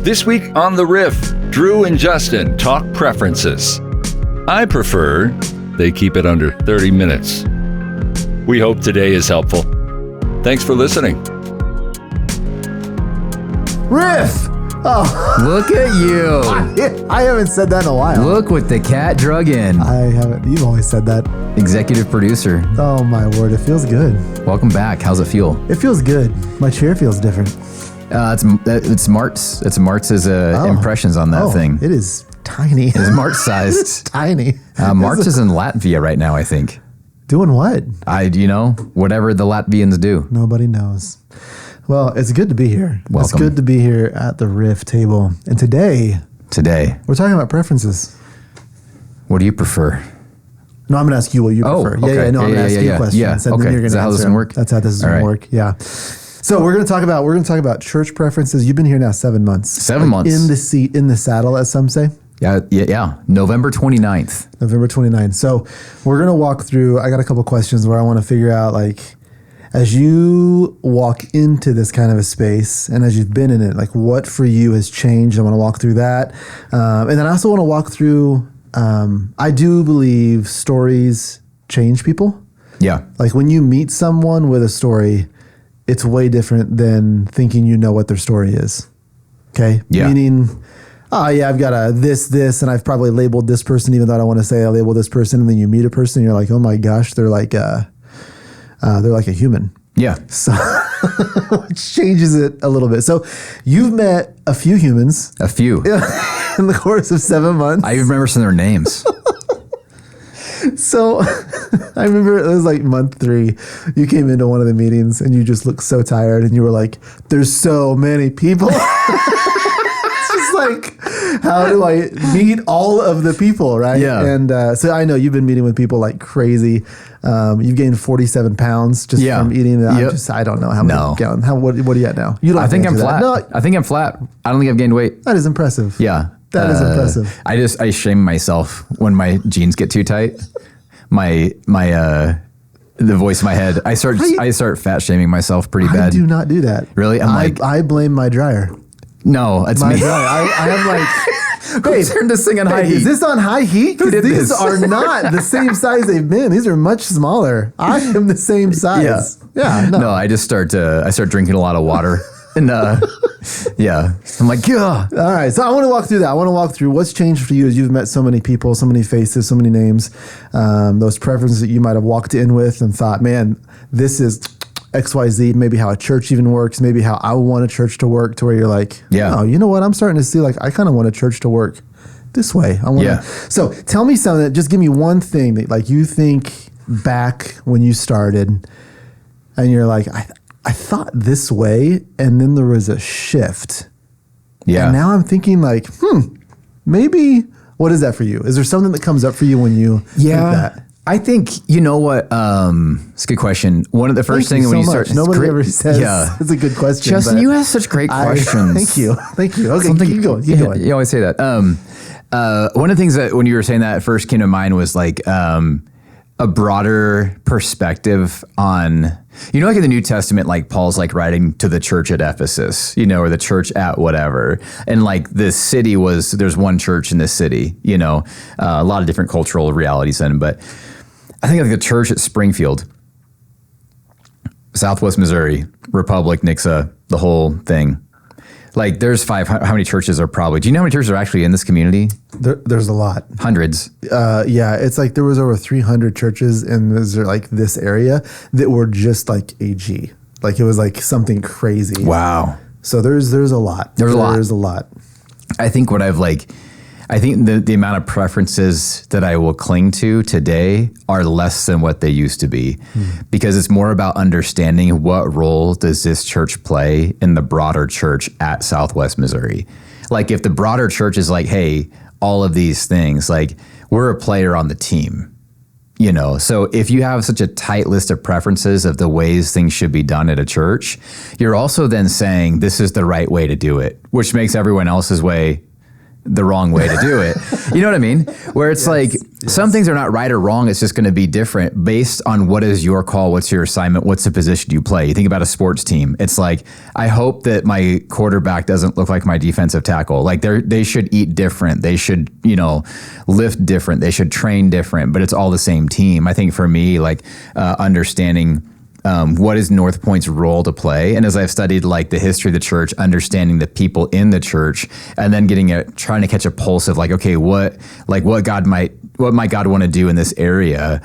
This week on The Riff, Drew and Justin talk preferences. I prefer they keep it under 30 minutes. We hope today is helpful. Thanks for listening. Riff! Oh, look at you. I haven't said that in a while. Look what the cat drug in. I haven't. You've always said that. Executive producer. Oh my word, it feels good. Welcome back. How's it feel? It feels good. My chair feels different. It's Mart's. It's Martz's impressions on that thing. It is tiny. It's Martz sized. It's tiny. Martz is in Latvia right now, I think. Doing what? Whatever the Latvians do. Nobody knows. Well, it's good to be here. Welcome. It's good to be here at the Riff table. And today, we're talking about preferences. What do you prefer? No, I'm going to ask you what you prefer. Okay. I'm going to ask you questions. Yeah. And then Okay. you're gonna Is that how this is going to work? That's how this is going to work. Yeah. So we're going to talk about church preferences. You've been here now 7 months. 7 months. In the seat, in the saddle, as some say. Yeah. November 29th. November 29th. So we're going to walk through, I got a couple questions where I want to figure out, like, as you walk into this kind of a space and as you've been in it, like, what for you has changed? I want to walk through that. And then I also want to walk through, I do believe stories change people. Yeah. Like when you meet someone with a story, it's way different than thinking you know what their story is. Okay? Yeah. Meaning, I've got a this, and I've probably labeled this person, even though I don't want to say I labeled this person. And then you meet a person and you're like, oh my gosh, they're like a human. Yeah. So which changes it a little bit. So you've met a few humans. A few. In the course of 7 months. I even remember some of their names. So I remember it was like month 3. You came into one of the meetings and you just looked so tired and you were like, there's so many people. It's just like, how do I meet all of the people, right? Yeah. And so I know you've been meeting with people like crazy. You've gained 47 pounds just from eating. I don't know how many. No. What are you at now? I think I'm flat. No, I think I'm flat. I don't think I've gained weight. That is impressive. Yeah. That is impressive. I shame myself when my jeans get too tight. The voice in my head. I start fat shaming myself pretty bad. I do not do that. Really? I blame my dryer. No, it's My me. dryer. I am like, Babe, turn this thing on high heat. Is this on high heat? Who did These this? are not the same size they've been. These are much smaller. I am the same size. Yeah. No, I just start drinking a lot of water. And yeah, I'm like, yeah. All right, so I want to walk through that. I want to walk through what's changed for you as you've met so many people, so many faces, so many names, those preferences that you might have walked in with and thought, man, this is XYZ, maybe how a church even works, maybe how I want a church to work, to where you're like, oh, you know what? I'm starting to see, like, I kind of want a church to work this way. I want to. So tell me something, just give me one thing that, like, you think back when you started and you're like, I thought this way, and then there was a shift. Yeah. And now I'm thinking like, maybe, what is that for you? Is there something that comes up for you when you think that? I think, you know what, it's a good question. One of the first things when you start. Nobody ever says it's a good question. Justin, you ask such great questions. Thank you. Okay, keep going. You always say that. One of the things that when you were saying that first came to mind was like a broader perspective on, like in the New Testament, like Paul's like writing to the church at Ephesus, or the church at whatever. And like this city there's one church in this city, a lot of different cultural realities in, but I think like the church at Springfield, Southwest Missouri, Republic, Nixa, the whole thing. Like there's how many churches are probably, do you know how many churches are actually in this community? There's a lot. Hundreds. Yeah, it's like there was over 300 churches in this area that were just like AG. Like it was like something crazy. Wow. So there's a lot. There's a lot. I think the amount of preferences that I will cling to today are less than what they used to be, because it's more about understanding what role does this church play in the broader church at Southwest Missouri. Like if the broader church is like, hey, all of these things, like we're a player on the team, So if you have such a tight list of preferences of the ways things should be done at a church, you're also then saying this is the right way to do it, which makes everyone else's way the wrong way to do it. You know what I mean? Where it's some things are not right or wrong. It's just going to be different based on what is your call, what's your assignment, what's the position you play. You think about a sports team. It's like, I hope that my quarterback doesn't look like my defensive tackle. Like they should eat different. They should, lift different. They should train different, but it's all the same team. I think for me, understanding what is North Point's role to play. And as I've studied the history of the church, understanding the people in the church, and then trying to catch a pulse of okay, what might God want to do in this area,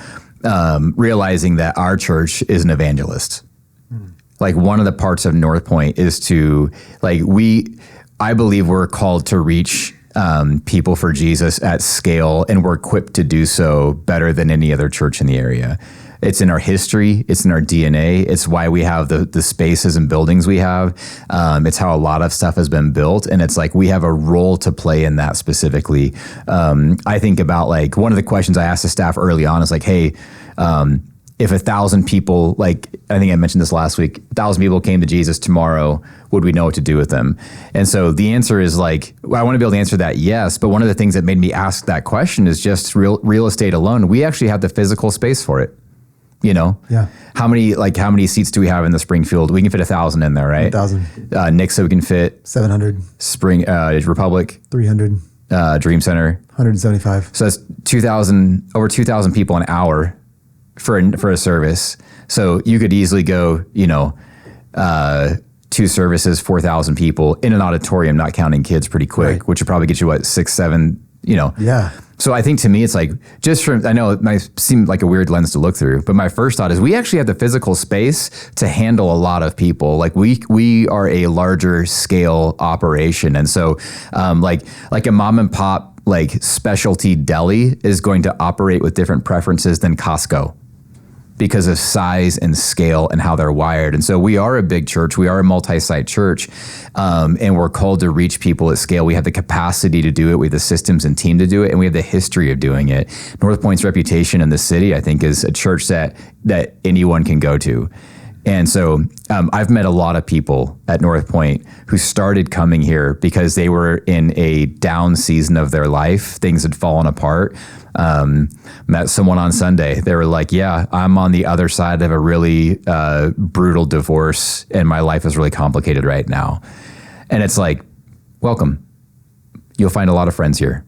realizing that our church is an evangelist. One of the parts of North Point is to I believe we're called to reach people for Jesus at scale, and we're equipped to do so better than any other church in the area. It's in our history. It's in our DNA. It's why we have the spaces and buildings we have. It's how a lot of stuff has been built. And it's we have a role to play in that specifically. I think about one of the questions I asked the staff early on is hey, if 1,000 people, I think I mentioned this last week, 1,000 people came to Jesus tomorrow, would we know what to do with them? And so the answer is I want to be able to answer that, yes. But one of the things that made me ask that question is just real estate alone. We actually have the physical space for it. Yeah. How many seats do we have in the Springfield? We can fit 1,000 in there, right? 1,000. Nixa, we can fit 700. Republic, 300. Dream Center, 175. So that's over 2,000 people an hour for a service. So you could easily go, 2 services, 4,000 people in an auditorium, not counting kids, pretty quick, right. Which would probably get you 6, 7, Yeah. So I think to me, it's I know it might seem like a weird lens to look through, but my first thought is we actually have the physical space to handle a lot of people. We are a larger scale operation. And so a mom and pop, specialty deli is going to operate with different preferences than Costco, because of size and scale and how they're wired. And so we are a big church. We are a multi-site church, and we're called to reach people at scale. We have the capacity to do it. We have the systems and team to do it, and we have the history of doing it. North Point's reputation in the city, I think, is a church that anyone can go to. And so I've met a lot of people at North Point who started coming here because they were in a down season of their life. Things had fallen apart. Met someone on Sunday. They were yeah, I'm on the other side of a really brutal divorce, and my life is really complicated right now. And it's welcome. You'll find a lot of friends here.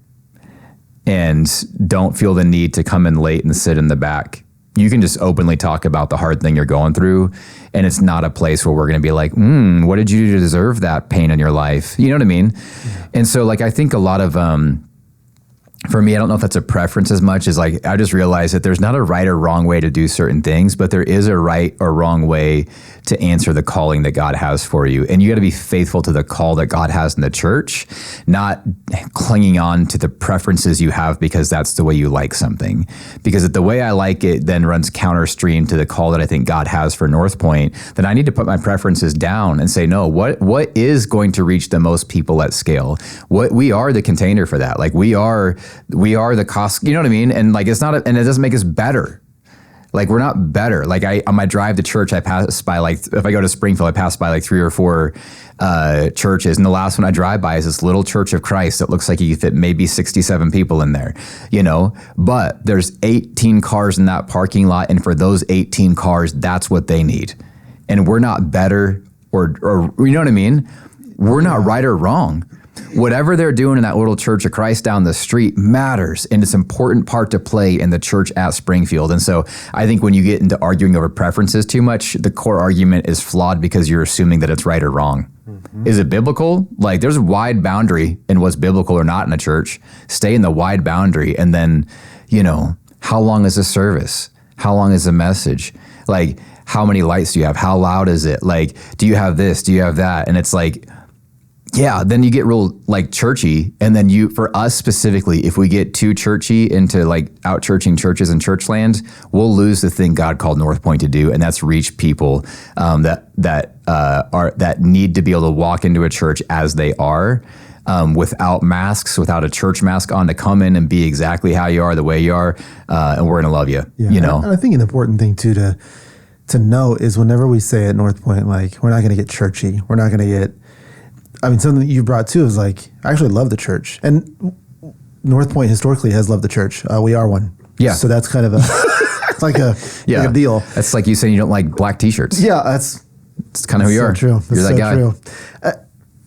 And don't feel the need to come in late and sit in the back. You can just openly talk about the hard thing you're going through, and it's not a place where we're going to be what did you do to deserve that pain in your life? You know what I mean? Yeah. And so I think a lot of, for me, I don't know if that's a preference as much as I just realized that there's not a right or wrong way to do certain things, but there is a right or wrong way to answer the calling that God has for you. And you got to be faithful to the call that God has in the church, not clinging on to the preferences you have because that's the way you like something. Because if the way I like it then runs counterstream to the call that I think God has for North Point, then I need to put my preferences down and say, no, what is going to reach the most people at scale? We are the container for that. We are the cost, you know what I mean? And it's not, and it doesn't make us better. We're not better. On my drive to church, I pass by, if I go to Springfield, I pass by 3 or 4 churches. And the last one I drive by is this little Church of Christ that looks like you could fit maybe 67 people in there, but there's 18 cars in that parking lot. And for those 18 cars, that's what they need. And we're not better or you know what I mean? We're not right or wrong. Whatever they're doing in that little Church of Christ down the street matters, and it's an important part to play in the church at Springfield. And so I think when you get into arguing over preferences too much, the core argument is flawed because you're assuming that it's right or wrong. Mm-hmm. Is it biblical? There's a wide boundary in what's biblical or not in a church. Stay in the wide boundary, and then, how long is a service? How long is a message? How many lights do you have? How loud is it? Do you have this? Do you have that? And it's yeah, then you get real churchy, and then for us specifically, if we get too churchy into out churching churches and church land, we'll lose the thing God called North Point to do, and that's reach people that need to be able to walk into a church as they are, without masks, without a church mask on, to come in and be exactly how you are, the way you are, and we're gonna love you. Yeah, And I think an important thing too to know is whenever we say at North Point, we're not gonna get churchy, we're not gonna get I mean, something that you brought too is like, I actually love the church. And North Point historically has loved the church. We are one. Yeah. So that's kind of a, like a deal. That's like you saying you don't like black t-shirts. Yeah, it's kind of who you are. True. You're that guy. True.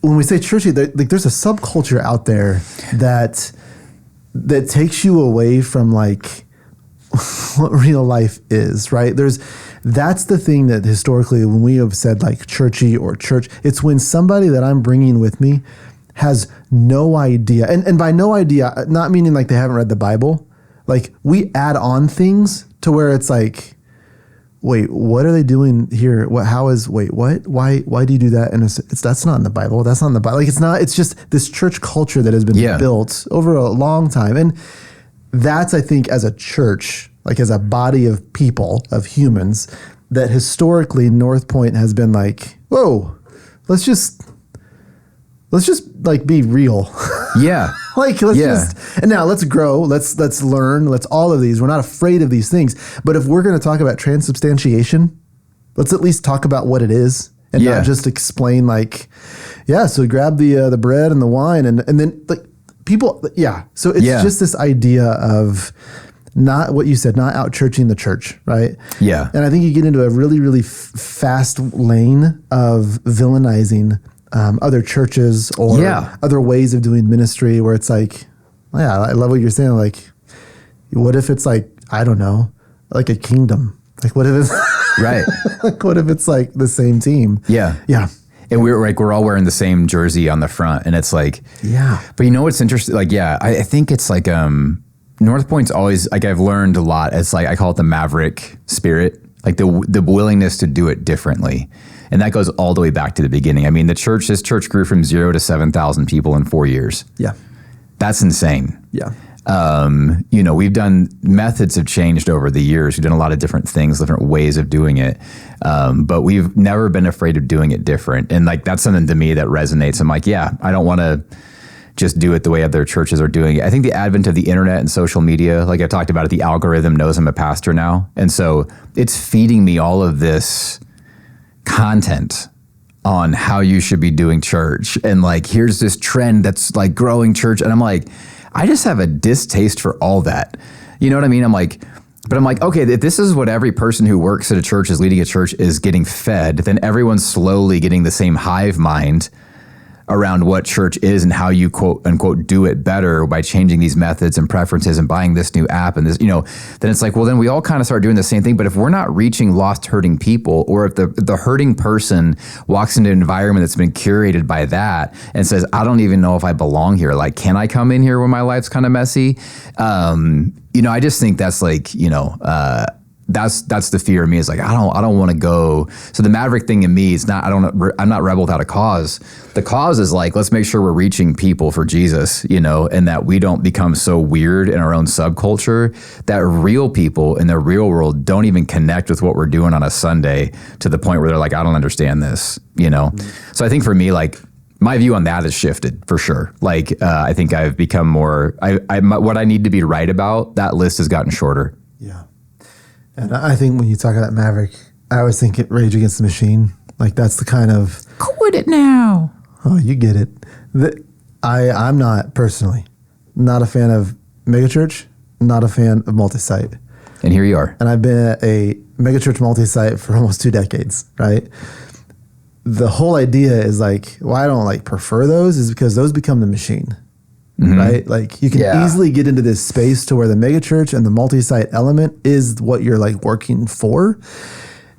When we say churchy, like there's a subculture out there that takes you away from like what real life is, right? That's the thing that historically, when we have said like churchy or church, it's when somebody that I'm bringing with me has no idea. And by no idea, not meaning like they haven't read the Bible. Like we add on things to where it's like, wait, what are they doing here? What do you do that? And that's not in the Bible. That's not in the Bible. Like it's just this church culture that has been built over a long time. And that's, I think, as a church, like as a body of people, of humans, that historically North Point has been like, whoa, let's just like be real. Yeah. Like and now let's grow, let's learn, let's all of these. We're not afraid of these things. But if we're going to talk about transubstantiation, let's at least talk about what it is and not just explain like, so grab the bread and the wine and then like people, So it's just this idea of not what you said, not out churching the church, right? Yeah. And I think you get into a really, really fast lane of villainizing other churches or other ways of doing ministry where it's like, I love what you're saying. Like, what if it's like, I don't know, like a kingdom? Like, what if it's right? Like, what if it's like the same team? Yeah. Yeah. And we're all wearing the same jersey on the front, and it's like, But you know what's interesting? Like, I think it's like North Point's always like I've learned a lot. It's like I call it the maverick spirit, like the willingness to do it differently. And that goes all the way back to the beginning. I mean, this church grew from 0 to 7,000 people in 4 years. Yeah. That's insane. Yeah. We've done, methods have changed over the years. We've done a lot of different things, different ways of doing it. But we've never been afraid of doing it different. And like, that's something to me that resonates. I'm like, I don't want to just do it the way other churches are doing it. I think the advent of the internet and social media, like I talked about it, the algorithm knows I'm a pastor now. And so it's feeding me all of this content on how you should be doing church. And like, here's this trend that's like growing church. And I'm like, I just have a distaste for all that. You know what I mean? I'm like, okay, if this is what every person who works at a church is leading a church is getting fed, then everyone's slowly getting the same hive mind around what church is and how you quote unquote do it better by changing these methods and preferences and buying this new app and this, then it's like, well, then we all kind of start doing the same thing. But if we're not reaching lost, hurting people, or if the hurting person walks into an environment that's been curated by that and says, I don't even know if I belong here. Like, can I come in here when my life's kind of messy? I just think that's like, that's the fear of me is like, I don't want to go. So the maverick thing in me is not, I'm not rebel without a cause. The cause is like, let's make sure we're reaching people for Jesus, and that we don't become so weird in our own subculture that real people in the real world don't even connect with what we're doing on a Sunday to the point where they're like, I don't understand this, Mm-hmm. So I think for me, like, my view on that has shifted for sure. Like, I think I've become more, what I need to be right about, that list has gotten shorter. Yeah. And I think when you talk about Maverick, I always think it Rage Against the Machine. Like that's the kind of quit it now. Oh, you get it. I'm not personally not a fan of megachurch, not a fan of multi-site. And here you are. And I've been at a megachurch multi-site for almost 2 decades, right? The whole idea is like, why I don't like prefer those is because those become the machine. Mm-hmm. Right? Like you can easily get into this space to where the megachurch and the multi-site element is what you're like working for.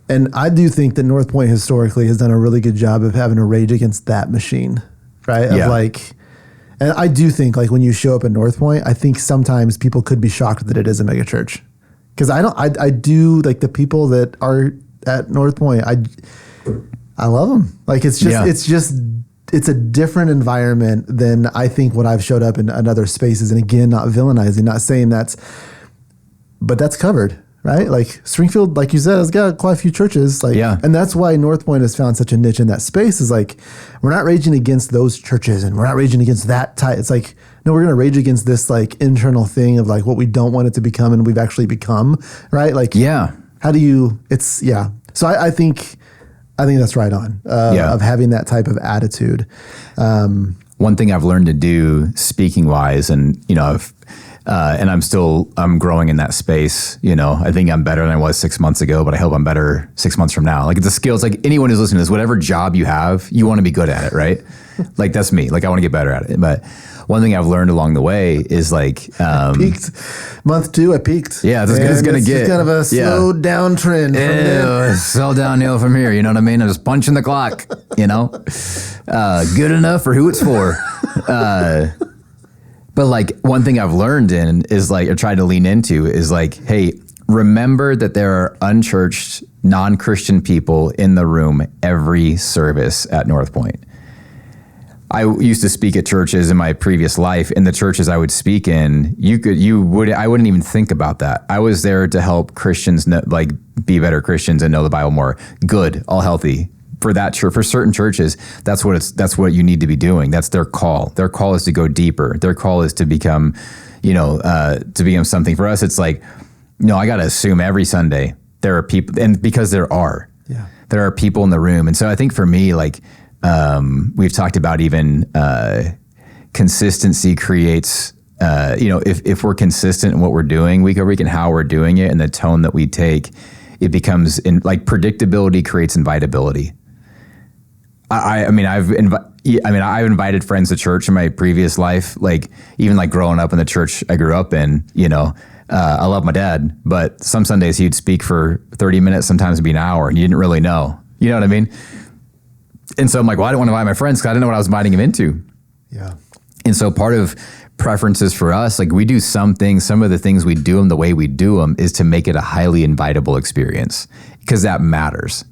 And I do think that North Point historically has done a really good job of having a rage against that machine, right? Of like, and I do think like when you show up at North Point, I think sometimes people could be shocked that it is a megachurch. Because I do like the people that are at North Point, I love them. Like it's a different environment than I think what I've showed up in other spaces. And again, not villainizing, not saying but that's covered, right? Like Springfield, like you said, has got quite a few churches. Like, and that's why North Point has found such a niche in that space is like, we're not raging against those churches and we're not raging against that type. It's like, no, we're going to rage against this like internal thing of like what we don't want it to become and we've actually become, right? Like, how do you, So I think I think that's right on, of having that type of attitude. One thing I've learned to do speaking wise, and, and I'm growing in that space. I think I'm better than I was 6 months ago, but I hope I'm better 6 months from now. Like the skills, like anyone who's listening to this, whatever job you have, you want to be good at it, right? Like that's me. Like I want to get better at it. But one thing I've learned along the way is like, peaked. Month 2, I peaked. Yeah, it's going to get just kind of a slow down trend. So downhill from here. You know what I mean? I'm just punching the clock, good enough for who it's for. But like one thing I've learned is like, or tried to lean into is like, hey, remember that there are unchurched, non-Christian people in the room every service at North Point. I used to speak at churches in my previous life. In the churches I would speak in, I wouldn't even think about that. I was there to help Christians be better Christians and know the Bible more. Good, all healthy. For that church, for certain churches, that's what you need to be doing. That's their call. Their call is to go deeper. Their call is to become, something. For us, it's like, I got to assume every Sunday there are people, and because there are people in the room. And so I think for me, like, we've talked about even consistency creates, if we're consistent in what we're doing week over week and how we're doing it and the tone that we take, it becomes predictability creates invitability. I've invited friends to church in my previous life, like even like growing up in the church I grew up in, I love my dad, but some Sundays he'd speak for 30 minutes, sometimes it'd be an hour, and you didn't really know. You know what I mean? And so I'm like, well, I didn't want to invite my friends because I didn't know what I was inviting him into. Yeah. And so part of preferences for us, like we do some things, some of the things we do them the way we do them is to make it a highly invitable experience because that matters.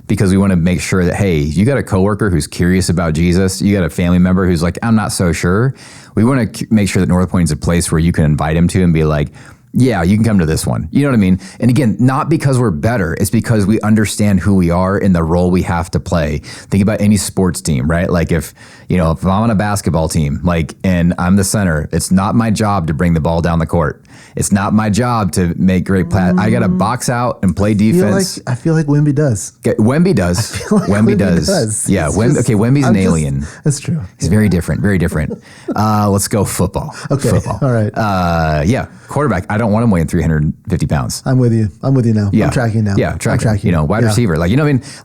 Because we want to make sure that, hey, you got a coworker who's curious about Jesus, you got a family member who's like, I'm not so sure. We want to make sure that North Point is a place where you can invite him to and be like, yeah, you can come to this one. You know what I mean? And again, not because we're better, it's because we understand who we are and the role we have to play. Think about any sports team, right? Like if I'm on a basketball team, and I'm the center, it's not my job to bring the ball down the court. It's not my job to make great pass. I got to box out and play defense. I feel like Wemby does. Wemby does. Wemby does. Yeah. Wemby's an alien. That's true. He's very different. Very different. Let's go football. Okay. Football. All right. Quarterback. I don't want him weighing 350 pounds. I'm with you now. Yeah. I'm tracking now. Yeah, tracking. Wide receiver. Like,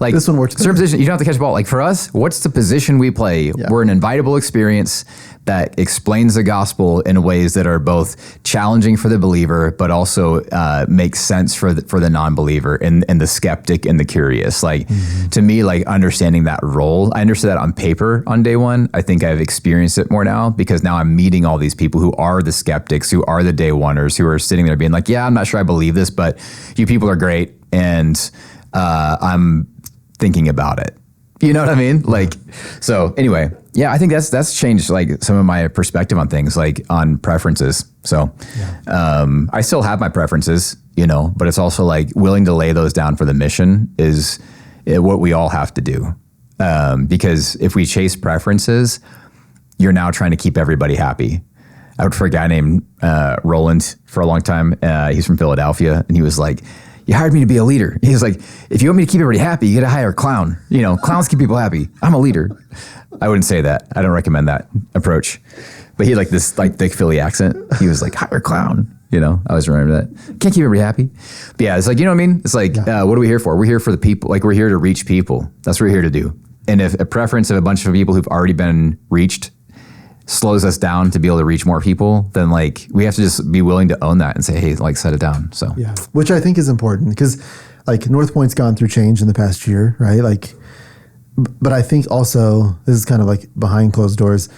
like this one works certain position, you don't have to catch the ball. Like for us, what's the position we play? Yeah. We're an invitable experience that explains the gospel in ways that are both challenging for the believer, but also makes sense for the non-believer and the skeptic and the curious. Like to me, like understanding that role, I understood that on paper on day one. I think I've experienced it more now because now I'm meeting all these people who are the skeptics, who are the day oneers, who are sitting there being like, yeah, I'm not sure I believe this, but you people are great. And I'm thinking about it. You know what I mean? Like, so anyway, yeah, I think that's changed like some of my perspective on things, like on preferences. So, I still have my preferences, but it's also like willing to lay those down for the mission is what we all have to do. Because if we chase preferences, you're now trying to keep everybody happy. I worked for a guy named Roland for a long time. He's from Philadelphia, and he was like, you hired me to be a leader. He was like, if you want me to keep everybody happy, you got to hire a clown. Clowns keep people happy. I'm a leader. I wouldn't say that. I don't recommend that approach. But he had like this like thick Philly accent. He was like, hire a clown. I always remember that. Can't keep everybody happy. But yeah, it's like, you know what I mean? It's like, what are we here for? We're here for the people. Like we're here to reach people. That's what we're here to do. And if a preference of a bunch of people who've already been reached slows us down to be able to reach more people, then like we have to just be willing to own that and say, hey, like set it down. So yeah, which I think is important because like North Point's gone through change in the past year, right? Like, but I think also this is kind of like behind closed doors.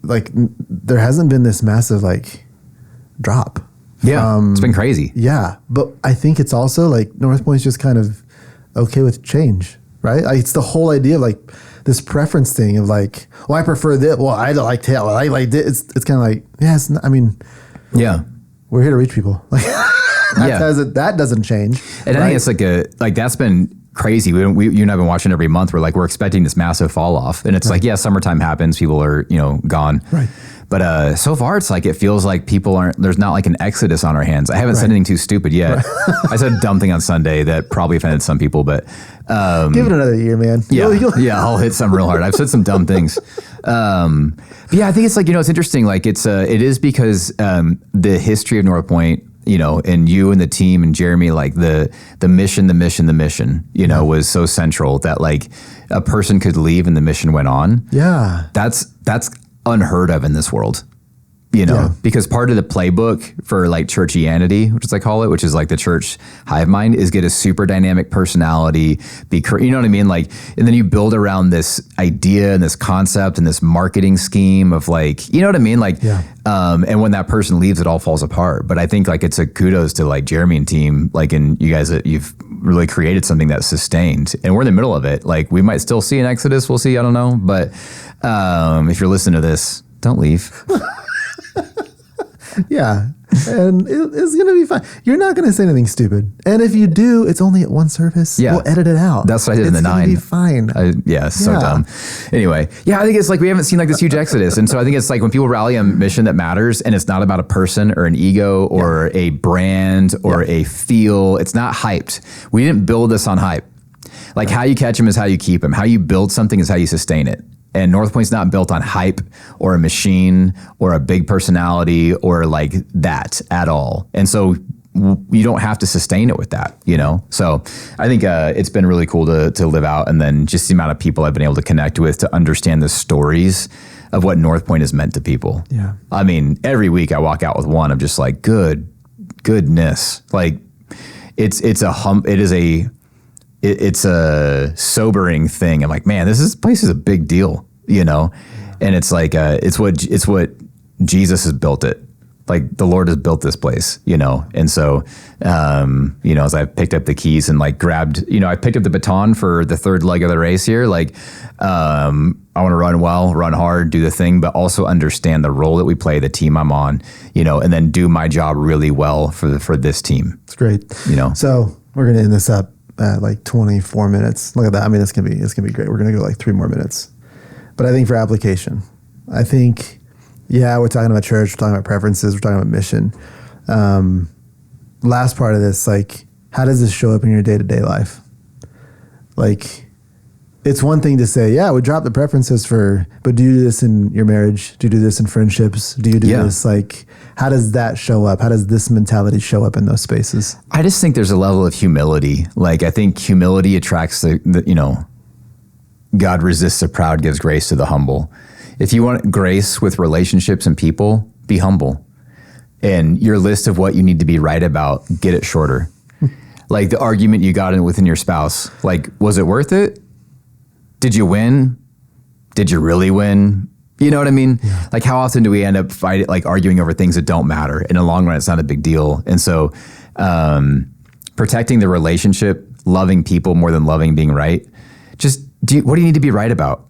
Like there hasn't been this massive like drop. Yeah, it's been crazy. Yeah, but I think it's also like North Point's just kind of okay with change, right? Like, it's the whole idea of like this preference thing of like, well, I prefer this. Well, I don't like that. Well, I like this. It's kind of like, we're here to reach people. Like, that doesn't change. And I think it's like that's been crazy. You and I've been watching every month. We're expecting this massive fall off, and it's like, yeah, summertime happens. People are, gone. Right. But so far, it's like it feels like there's not like an exodus on our hands. I haven't said anything too stupid yet. I said a dumb thing on Sunday that probably offended some people, but give it another year, man. Yeah, I'll hit some real hard. I've said some dumb things. But yeah, I think it's like, it's interesting. Like it is because the history of North Point, and you and the team and Jeremy, like the mission, was so central that like a person could leave and the mission went on. Yeah. That's unheard of in this world, because part of the playbook for like churchianity, which is I call it, which is like the church hive mind, is get a super dynamic personality, you know what I mean? Like, and then you build around this idea and this concept and this marketing scheme of like, you know what I mean? Like, and when that person leaves, it all falls apart. But I think like it's a kudos to like Jeremy and team, like, and you guys that you've really created something that's sustained, and we're in the middle of it. Like we might still see an exodus. We'll see. I don't know. But if you're listening to this, don't leave. Yeah. And it's going to be fine. You're not going to say anything stupid. And if you do, it's only at one service. Yeah. We'll edit it out. That's what I did in the 9. It's going to be fine. So dumb. Anyway, I think it's like we haven't seen like this huge exodus. And so I think it's like when people rally a mission that matters and it's not about a person or an ego or a brand or a feel, it's not hyped. We didn't build this on hype. Like how you catch them is how you keep them. How you build something is how you sustain it. And North Point's not built on hype or a machine or a big personality or like that at all. And so you don't have to sustain it with that, So I think it's been really cool to live out, and then just the amount of people I've been able to connect with to understand the stories of what North Point has meant to people. Yeah. I mean, every week I walk out with one of just like goodness. Like it's a sobering thing. I'm like, man, this place is a big deal, and it's like, it's what Jesus has built it. Like the Lord has built this place, and so, as I picked up the keys and like grabbed, I picked up the baton for the third leg of the race here. Like, I want to run well, run hard, do the thing, but also understand the role that we play, the team I'm on, and then do my job really well for this team. It's great. So we're going to end this up at like 24 minutes. Look at that. I mean, it's gonna be great. We're gonna go like 3 more minutes. But I think for application, we're talking about church, we're talking about preferences, we're talking about mission. Last part of this, like, how does this show up in your day-to-day life? Like, it's one thing to say, we drop the preferences but do you do this in your marriage? Do you do this in friendships? Do you do this? Like, how does that show up? How does this mentality show up in those spaces? I just think there's a level of humility. Like, I think humility attracts God resists the proud, gives grace to the humble. If you want grace with relationships and people, be humble. And your list of what you need to be right about, get it shorter. Like the argument you got in within your spouse, like, was it worth it? Did you win? Did you really win? You know what I mean? Yeah. Like how often do we end up arguing over things that don't matter? In the long run, it's not a big deal. And so protecting the relationship, loving people more than loving being right. What do you need to be right about?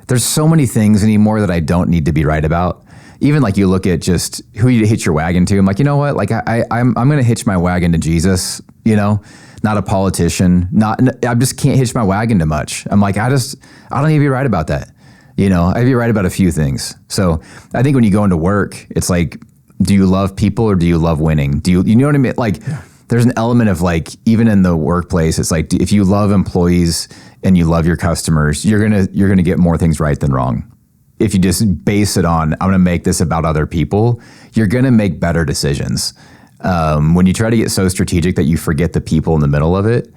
There's so many things anymore that I don't need to be right about. Even like you look at just who you hitch your wagon to. I'm like, you know what? Like I'm going to hitch my wagon to Jesus, not a politician. I just can't hitch my wagon to much. I'm like, I don't need to be right about that. I'd be right about a few things. So I think when you go into work, it's like, do you love people or do you love winning? You know what I mean? Like there's an element of like, even in the workplace, it's like, if you love employees and you love your customers, you're going to get more things right than wrong. If you just base it on, I'm going to make this about other people, you're going to make better decisions. When you try to get so strategic that you forget the people in the middle of it,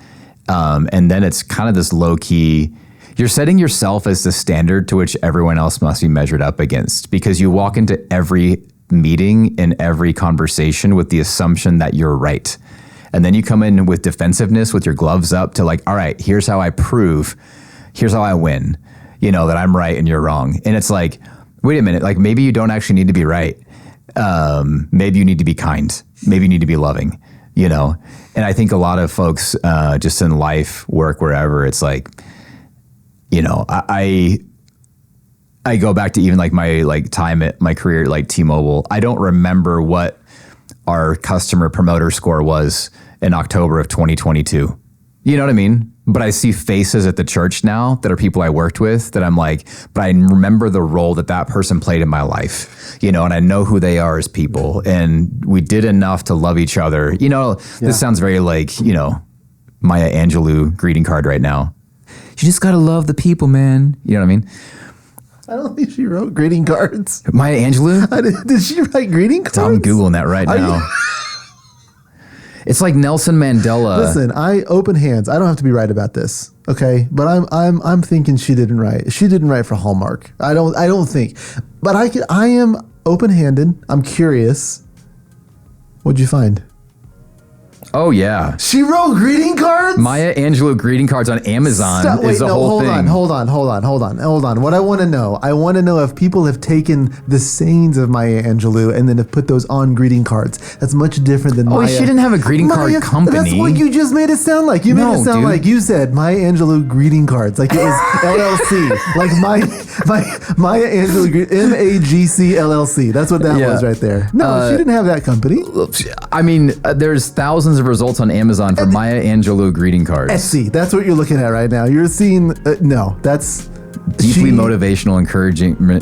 and then it's kind of this low key, you're setting yourself as the standard to which everyone else must be measured up against, because you walk into every meeting and every conversation with the assumption that you're right. And then you come in with defensiveness with your gloves up to like, all right, here's how I prove, here's how I win, that I'm right and you're wrong. And it's like, wait a minute, like maybe you don't actually need to be right. Maybe you need to be kind. Maybe you need to be loving, And I think a lot of folks just in life, work, wherever, it's like, I go back to even like my time at my career at like T-Mobile. I don't remember what our customer promoter score was in October of 2022. You know what I mean? But I see faces at the church now that are people I worked with that I'm like, but I remember the role that person played in my life, and I know who they are as people. And we did enough to love each other. This sounds very like, Maya Angelou greeting card right now. You just got to love the people, man. You know what I mean? I don't think she wrote greeting cards. Maya Angelou? Did she write greeting cards? I'm Googling that right now. It's like Nelson Mandela. Listen, I open hands. I don't have to be right about this, okay? But I'm thinking she didn't write. She didn't write for Hallmark. I don't think. But I am open-handed. I'm curious. What'd you find? Oh yeah, she wrote greeting cards. Maya Angelou greeting cards on Amazon is the whole thing. Hold on. What I want to know if people have taken the sayings of Maya Angelou and then have put those on greeting cards. That's much different than Maya. Oh, she didn't have a greeting card company. That's what you just made it sound like. You made it sound like you said Maya Angelou greeting cards, like it was LLC, like Maya Angelou MAGC LLC. That's what that was right there. No, she didn't have that company. I mean, there's thousands of results on Amazon for Maya Angelou greeting cards. Etsy, that's what you're looking at right now. You're seeing no, that's deeply motivational,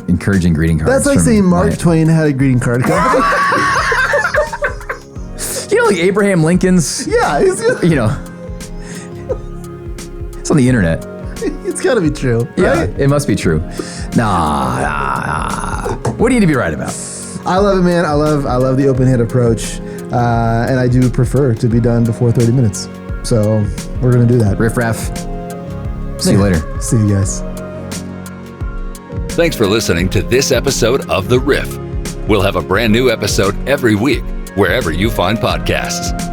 encouraging greeting cards. That's like saying Mark Twain had a greeting card company. Like Abraham Lincoln's. Yeah, it's on the internet. It's got to be true. Right? Yeah, it must be true. Nah. What do you need to be right about? I love it, man. I love the open hand approach. And I do prefer to be done before 30 minutes. So we're going to do that. Riff Raff. See you later. See you guys. Thanks for listening to this episode of The Riff. We'll have a brand new episode every week, wherever you find podcasts.